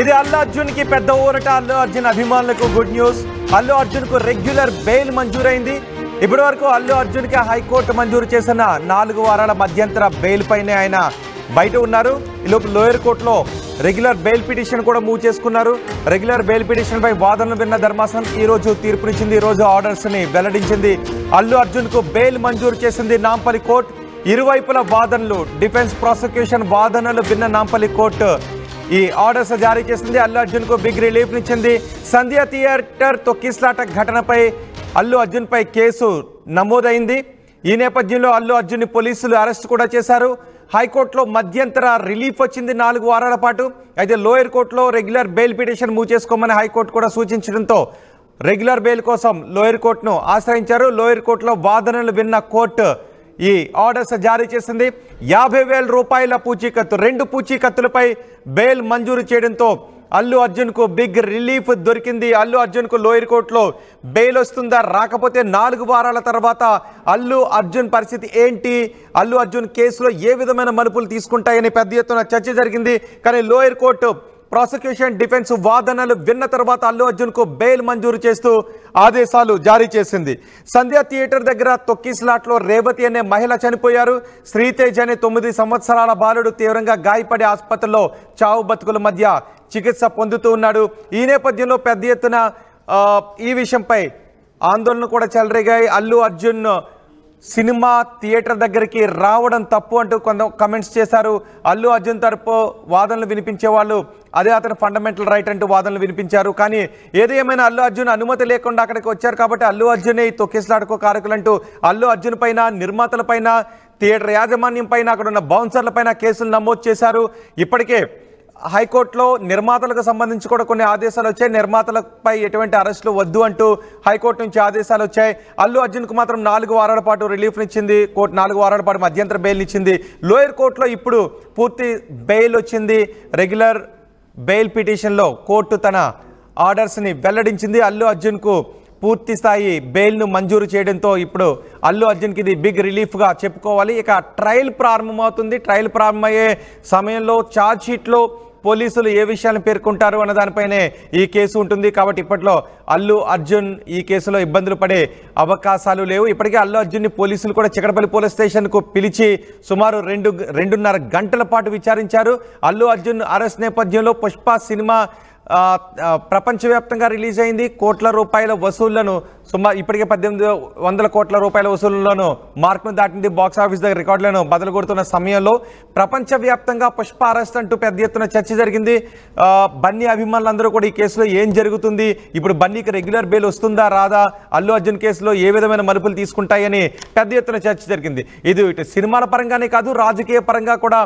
ఇది అల్లు అర్జున్ కి పెద్ద ఊరట. అల్లు అర్జున్ అభిమానులకు గుడ్ న్యూస్. అల్లు అర్జున్ కు రెగ్యులర్ బెయిల్ మంజూరైంది. ఇప్పటి వరకు అల్లు అర్జున్ కి హైకోర్టు మంజూరు చేసిన 4 వారాల మధ్యంతర బెయిల్ పైనే ఆయన బయట ఉన్నారు. ఈలోపు లోయర్ కోర్టులో రెగ్యులర్ బెయిల్ పిటిషన్ కూడా మూవ్ చేసుకున్నారు. రెగ్యులర్ బెయిల్ పిటిషన్ పై వాదనలు విన్న ధర్మాసనం ఈ రోజు తీర్పునిచ్చింది. ఈ రోజు ఆర్డర్స్ ని వెల్లడించింది. అల్లు అర్జున్ కు బెయిల్ మంజూరు చేసింది నాంపల్లి కోర్టు. ఇరువైపుల వాదనలు, డిఫెన్స్ ప్రాసిక్యూషన్ వాదనలు విన్న నాంపల్లి కోర్టు ఈ ఆర్డర్స్ జారీ చేసింది. అల్లు అర్జున్ కు బిగ్ రిలీఫ్ నిచ్చింది. సంధ్య థియేటర్ తొక్కిస్లాట ఘటనపై అల్లు అర్జున్ పై కేసు నమోదైంది. ఈ నేపథ్యంలో అల్లు అర్జున్ ని పోలీసులు అరెస్ట్ కూడా చేశారు. హైకోర్టులో మధ్యంతర రిలీఫ్ వచ్చింది 4 వారాల పాటు. అయితే లోయర్ కోర్టులో రెగ్యులర్ బెయిల్ పిటిషన్ మూవ్ చేసుకోమని హైకోర్టు కూడా సూచించడంతో రెగ్యులర్ బెయిల్ కోసం లోయర్ కోర్టును ఆశ్రయించారు. లోయర్ కోర్టులో వాదనలు విన్న కోర్టు ఈ ఆర్డర్స్ జారీ చేసింది. 50,000 రూపాయల పూచీకత్తు, 2 పూచీకత్తులపై బెయిల్ మంజూరు చేయడంతో అల్లు అర్జున్ కు బిగ్ రిలీఫ్ దొరికింది. అల్లు అర్జున్ కు లోయర్ కోర్టులో బెయిల్ వస్తుందా, రాకపోతే 4 వారాల తర్వాత అల్లు అర్జున్ పరిస్థితి ఏంటి, అల్లు అర్జున్ కేసులో ఏ విధమైన మలుపులు తీసుకుంటాయని పెద్ద ఎత్తున చర్చ జరిగింది. కానీ లోయర్ కోర్టు ప్రాసిక్యూషన్, డిఫెన్స్ వాదనలు విన్న తర్వాత అల్లు అర్జున్ కు బెయిల్ మంజూరు చేస్తూ ఆదేశాలు జారీ చేసింది. సంధ్య థియేటర్ దగ్గర తొక్కిస్లాట్లో రేవతి అనే మహిళ చనిపోయారు. శ్రీతేజ్ అనే 9 సంవత్సరాల బాలుడు తీవ్రంగా గాయపడి ఆసుపత్రిలో చావు బతుకుల మధ్య చికిత్స పొందుతూ ఉన్నాడు. ఈ నేపథ్యంలో పెద్ద ఎత్తున ఈ విషయంపై ఆందోళన కూడా చెలరేగాయి. అల్లు అర్జున్ సినిమా థియేటర్ దగ్గరికి రావడం తప్పు అంటూ కొంత కమెంట్స్ చేశారు. అల్లు అర్జున్ తరపు వాదనలు వినిపించే వాళ్ళు అదే అతని ఫండమెంటల్ రైట్ అంటూ వాదనలు వినిపించారు. కానీ ఏదేమైనా అల్లు అర్జున్ అనుమతి లేకుండా అక్కడికి వచ్చారు కాబట్టి అల్లు అర్జున్ ఈ తొక్కిసలాటకు కారకులంటూ అల్లు అర్జున్ పైన, నిర్మాతల పైన, థియేటర్ యాజమాన్యం పైన, అక్కడ ఉన్న బౌన్సర్ల పైన కేసులు నమోదు చేశారు. ఇప్పటికే హైకోర్టులో నిర్మాతలకు సంబంధించి కూడా కొన్ని ఆదేశాలు వచ్చాయి. నిర్మాతలపై ఎటువంటి అరెస్టులు వద్దు అంటూ హైకోర్టు నుంచి ఆదేశాలు వచ్చాయి. అల్లు అర్జున్కు మాత్రం 4 వారాల పాటు రిలీఫ్నిచ్చింది కోర్టు. 4 వారాల పాటు మధ్యంతర బెయిల్నిచ్చింది. లోయర్ కోర్టులో ఇప్పుడు పూర్తి బెయిల్ వచ్చింది. రెగ్యులర్ బెయిల్ పిటిషన్లో కోర్టు తన ఆర్డర్స్ని వెల్లడించింది. అల్లు అర్జున్కు పూర్తి స్థాయి బెయిల్ను మంజూరు చేయడంతో ఇప్పుడు అల్లు అర్జున్కి ఇది బిగ్ రిలీఫ్గా చెప్పుకోవాలి. ఇక ట్రయల్ ప్రారంభమవుతుంది. ట్రయల్ ప్రారంభమయ్యే సమయంలో ఛార్జ్ షీట్లో పోలీసులు ఏ విషయాలను పేర్కొంటారు అన్న దానిపైనే ఈ కేసు ఉంటుంది. కాబట్టి ఇప్పట్లో అల్లు అర్జున్ ఈ కేసులో ఇబ్బందులు పడే అవకాశాలు లేవు. ఇప్పటికే అల్లు అర్జున్ని పోలీసులు కూడా చికటపల్లి పోలీస్ స్టేషన్కు పిలిచి సుమారు 2.5 గంటల పాటు విచారించారు. అల్లు అర్జున్ అరెస్ట్ నేపథ్యంలో పుష్ప సినిమా ప్రపంచవ్యాప్తంగా రిలీజ్ అయింది. కోట్ల రూపాయల వసూళ్లను ఇప్పటికే 1800 కోట్ల రూపాయల వసూళ్లను మార్కును దాటింది. బాక్స్ ఆఫీస్ దగ్గర రికార్డులను బదులు కొడుతున్న సమయంలో ప్రపంచవ్యాప్తంగా పుష్ప అరెస్ట్ అంటూ పెద్ద ఎత్తున చర్చ జరిగింది. బన్నీ అభిమానులందరూ కూడా ఈ కేసులో ఏం జరుగుతుంది, ఇప్పుడు బన్నీకి రెగ్యులర్ బెయిల్ వస్తుందా రాదా, అల్లు అర్జున్ కేసులో ఏ విధమైన మలుపులు తీసుకుంటాయని పెద్ద ఎత్తున చర్చ జరిగింది. ఇది ఇటు సినిమాల పరంగానే కాదు, రాజకీయ పరంగా కూడా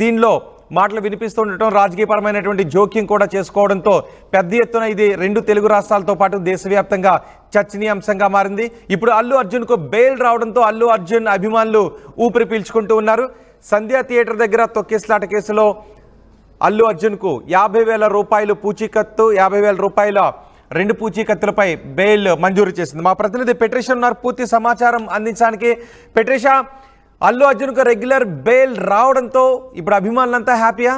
దీనిలో మాటలు వినిపిస్తుండటం, రాజకీయపరమైనటువంటి జోక్యం కూడా చేసుకోవడంతో పెద్ద ఎత్తున ఇది 2 తెలుగు రాష్ట్రాలతో పాటు దేశవ్యాప్తంగా చర్చనీయాంశంగా మారింది. ఇప్పుడు అల్లు అర్జున్కు బెయిల్ రావడంతో అల్లు అర్జున్ అభిమానులు ఊపిరి పీల్చుకుంటూ ఉన్నారు. సంధ్య థియేటర్ దగ్గర తొక్కిసలాట కేసులో అల్లు అర్జున్కు 50,000 రూపాయలు పూచీకత్తు, 50,000 రూపాయల 2 పూచీకత్తులపై బెయిల్ మంజూరు చేసింది. మా ప్రతినిధి పెట్రిషా ఉన్నారు పూర్తి సమాచారం అందించడానికి. పెట్రిషా, అల్లు అర్జున్కు రెగ్యులర్ బెయిల్ రావడంతో ఇప్పుడు అభిమానులంతా హ్యాపీయా?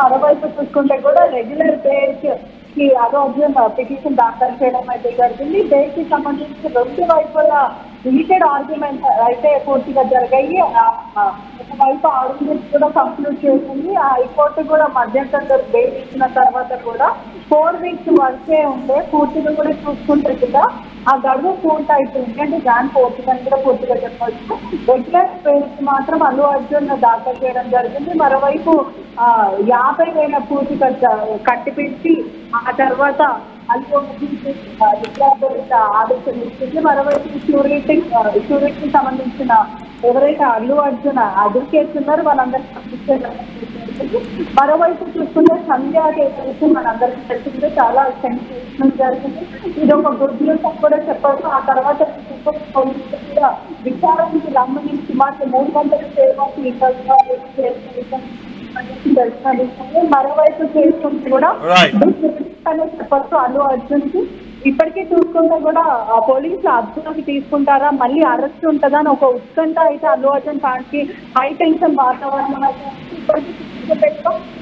మరోవైపు చూసుకుంటే కూడా రెగ్యులర్ బెయిల్ కి అల్లు అర్జున్ పిటిషన్ దాఖలు చేయడం అయితే జరిగింది. బెయిల్ కి సంబంధించి 2 వైపుల హీటెడ్ ఆర్గ్యుమెంట్ అయితే పూర్తిగా జరిగాయి. ఒకవైపు ఆర్గ్యుమెంట్ కూడా కంక్లూడ్ చేసింది. ఆ హైకోర్టు కూడా మధ్యంతర బెయిల్ ఇచ్చిన తర్వాత కూడా 4 వీక్స్ వరకే ఉంటే పూర్తిగా కూడా చూసుకుంటే కూడా ఆ గడువు పూర్తి అయిపోయింది. అంటే జాన్ 4th కూడా పూర్తిగా చెప్పవచ్చు. రెగ్యులర్ బెయిల్స్ మాత్రం అల్లు అర్జున్ దాఖలు చేయడం జరిగింది. మరోవైపు 50,000 పూర్తిగా కట్టిపెట్టి ఆ తర్వాత అల్లు అర్జున్ ఆదేశం ఇచ్చింది. మరోవైపు షూరిటీకి సంబంధించిన ఎవరైతే అల్లు అర్జున్ అడ్వకేట్స్ ఉన్నారో వాళ్ళందరికీ పంపించే మరోవైపు చూసుకుంటే సంధ్య కేసు మనందరికీ తెలిసిందే, చాలా సెన్సేషన్ జరిగింది. ఇది ఒక గుడ్ న్యూస్ అని కూడా చెప్పవచ్చు. ఆ తర్వాత విచారానికి రమ్మని సుమారు 3 గంటల సేవ మరోవైపు చేసుకుంటూ కూడా చెప్పచ్చు అల్లు అర్జున్ కి ఇప్పటికీ చూసుకుంటే కూడా పోలీసులు అదుపులోకి తీసుకుంటారా, మళ్ళీ అరెస్ట్ ఉంటుందా అని ఒక ఉత్కంఠ అయితే అల్లు అర్జున్ ఫ్యాన్స్ కి హై టెన్షన్ వాతావరణం అయితే ఇప్పటికీ చూసుకుంటే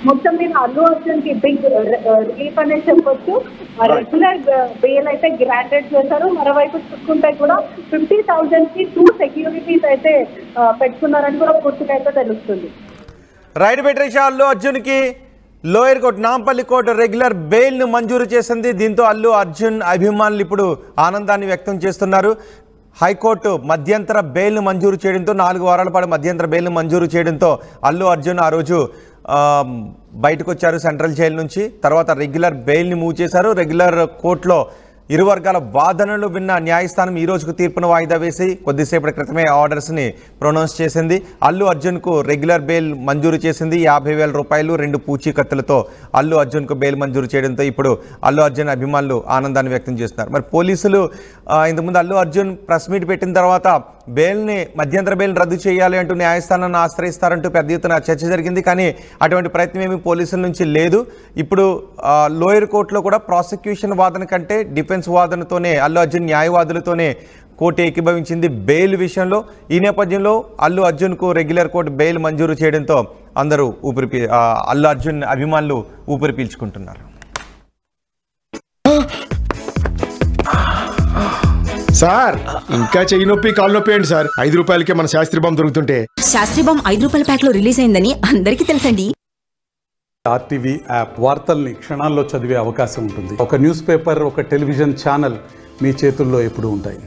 మొత్తం మీద అల్లు అర్జున్ కి బిగ్ రిలీఫ్ అనేది చెప్పొచ్చు. రెగ్యులర్ బెయిల్ అయితే గ్రాంటెడ్ చేశారు. మరోవైపు చూసుకుంటే కూడా 50,000 కి 2 సెక్యూరిటీస్ అయితే పెట్టుకున్నారని కూడా పూర్తిగా అయితే తెలుస్తుంది. రైట్ బెట్రేషా, అల్లు అర్జున్ కి lower court Nampally court regular bail ను మంజూరు చేసింది. దీంతో అల్లు అర్జున్ అభిమానులు ఇప్పుడు ఆనందాన్ని వ్యక్తం చేస్తున్నారు. హైకోర్టు మధ్యంతర బెయిల్ను మంజూరు చేయడంతో 4 వారాల పాటు మధ్యంతర బెయిల్ను మంజూరు చేయడంతో అల్లు అర్జున్ ఆ రోజు బయటకు వచ్చారు సెంట్రల్ జైలు నుంచి. తర్వాత రెగ్యులర్ బెయిల్ని మూవ్ చేశారు. రెగ్యులర్ కోర్టులో ఇరు వర్గాల వాదనలు విన్న న్యాయస్థానం ఈ రోజుకు తీర్పును వాయిదా వేసి కొద్దిసేపటి క్రితమే ఆర్డర్స్ని ప్రొనౌన్స్ చేసింది. అల్లు అర్జున్కు రెగ్యులర్ బెయిల్ మంజూరు చేసింది. 50,000 రూపాయలు 2 పూచీకత్తులతో అల్లు అర్జున్కు బెయిల్ మంజూరు చేయడంతో ఇప్పుడు అల్లు అర్జున్ అభిమానులు ఆనందాన్ని వ్యక్తం చేస్తున్నారు. మరి పోలీసులు ఇంతకుముందు అల్లు అర్జున్ ప్రెస్ మీట్ పెట్టిన తర్వాత బెయిల్ని మధ్యంతర బెయిల్ని రద్దు చేయాలి అంటూ న్యాయస్థానాన్ని ఆశ్రయిస్తారంటూ పెద్ద ఎత్తున చర్చ జరిగింది. కానీ అటువంటి ప్రయత్నం ఏమీ పోలీసుల నుంచి లేదు. ఇప్పుడు లోయర్ కోర్టులో కూడా ప్రాసిక్యూషన్ వాదన కంటే డిఫెన్స్ వాదనతోనే అల్లు అర్జున్ న్యాయవాదులతోనే కోర్టు ఏకీభవించింది బెయిల్ విషయంలో. ఈ నేపథ్యంలో అల్లు అర్జున్కు రెగ్యులర్ కోర్టు బెయిల్ మంజూరు చేయడంతో అందరూ అల్లు అర్జున్ అభిమానులు ఊపిరి పీల్చుకుంటున్నారు. సార్ ఇంకా చెయ్యి నొప్పి కాలు నొప్పి ఏంటి సార్? 5 రూపాయలకే మన శాస్త్రీ బాంబు దొరుకుతుంటే. శాస్త్రీ బాంబు 5 రూపాయల ప్యాక్ లో రిలీజ్ అయిందని అందరికీ తెలుసండి. RTV యాప్ వార్తల్ని క్షణాల్లో చదివే అవకాశం ఉంటుంది. ఒక న్యూస్ పేపర్, ఒక టెలివిజన్ ఛానల్ మీ చేతుల్లో ఎప్పుడూ ఉంటాయి.